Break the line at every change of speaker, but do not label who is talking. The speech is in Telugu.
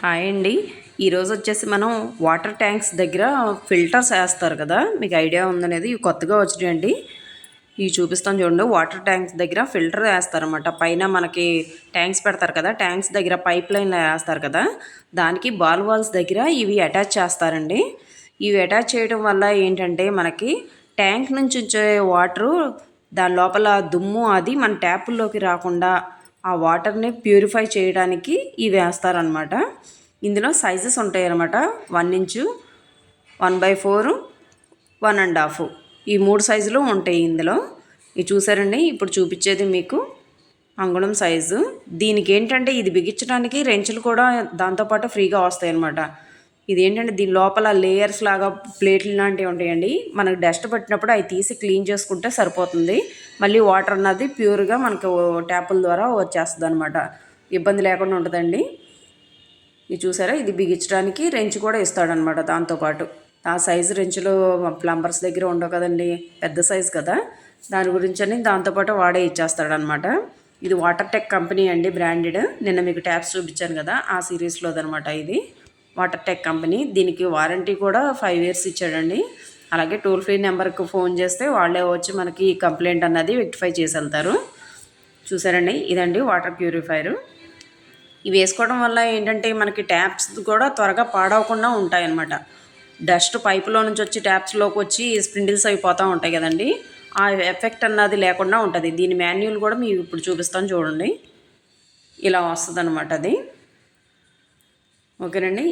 హాయ్ అండి. ఈరోజు వచ్చేసి మనం వాటర్ ట్యాంక్స్ దగ్గర ఫిల్టర్స్ వేస్తారు కదా, మీకు ఐడియా ఉందనేది ఇవి కొత్తగా వచ్చినాయండి. ఇవి చూపిస్తాను చూడండి. వాటర్ ట్యాంక్స్ దగ్గర ఫిల్టర్ వేస్తారన్నమాట. పైన మనకి ట్యాంక్స్ పెడతారు కదా, ట్యాంక్స్ దగ్గర పైప్ లైన్లో వేస్తారు కదా, దానికి బాల్ వాల్స్ దగ్గర ఇవి అటాచ్ చేస్తారండి. ఇవి అటాచ్ చేయడం వల్ల ఏంటంటే మనకి ట్యాంక్ నుంచి వచ్చే వాటరు దాని లోపల దుమ్ము అది మన ట్యాపుల్లోకి రాకుండా ఆ వాటర్ని ప్యూరిఫై చేయడానికి ఇవి వేస్తారనమాట. ఇందులో సైజెస్ ఉంటాయి అన్నమాట. 1 ఇంచు, 1/4, 1.5 ఈ 3 సైజులు ఉంటాయి ఇందులో. ఇవి చూసారండి. ఇప్పుడు చూపించేది మీకు అంగుళం సైజు. దీనికి ఏంటంటే ఇది బిగించడానికి రెంచులు కూడా దాంతోపాటు ఫ్రీగా వస్తాయి అన్నమాట. ఇది ఏంటంటే దీని లోపల లేయర్స్ లాగా ప్లేట్లు లాంటివి ఉంటాయండి. మనకు డస్ట్ పట్టినప్పుడు అవి తీసి క్లీన్ చేసుకుంటే సరిపోతుంది. మళ్ళీ వాటర్ అన్నది ప్యూర్గా మనకు ట్యాపుల ద్వారా వచ్చేస్తుంది అనమాట. ఇబ్బంది లేకుండా ఉంటుందండి. ఇది చూసారా, ఇది బిగించడానికి రెంచ్ కూడా ఇస్తాడనమాట దాంతోపాటు. ఆ సైజు రెంచులు ప్లంబర్స్ దగ్గర ఉండవు కదండి, పెద్ద సైజు కదా, దాని గురించి అని దాంతోపాటు వాడే ఇచ్చేస్తాడనమాట. ఇది వాటర్ టెక్ కంపెనీ అండి, బ్రాండెడ్. నిన్న మీకు ట్యాప్స్ చూపించాను కదా, ఆ సిరీస్లోదనమాట ఇది. Water tech company. దీనికి వారంటీ కూడా 5 years ఇచ్చాడండి. అలాగే టోల్ ఫ్రీ నెంబర్కి ఫోన్ చేస్తే వాళ్ళే వచ్చి మనకి కంప్లైంట్ అన్నది రెక్టిఫై చేసి వెళ్తారు. చూసారండి, ఇదండి వాటర్ ప్యూరిఫైరు. ఇవి వేసుకోవడం వల్ల ఏంటంటే మనకి ట్యాప్స్ కూడా త్వరగా పాడవకుండా ఉంటాయన్నమాట. డస్ట్ పైపులో నుంచి వచ్చి ట్యాప్స్లోకి వచ్చి స్ప్రిండిల్స్ అయిపోతూ ఉంటాయి కదండి, ఆ ఎఫెక్ట్ అన్నది లేకుండా ఉంటుంది. దీని మాన్యువల్ కూడా మీకు ఇప్పుడు చూపిస్తాను చూడండి. ఇలా వస్తుంది అనమాట అది. ఓకేనండి.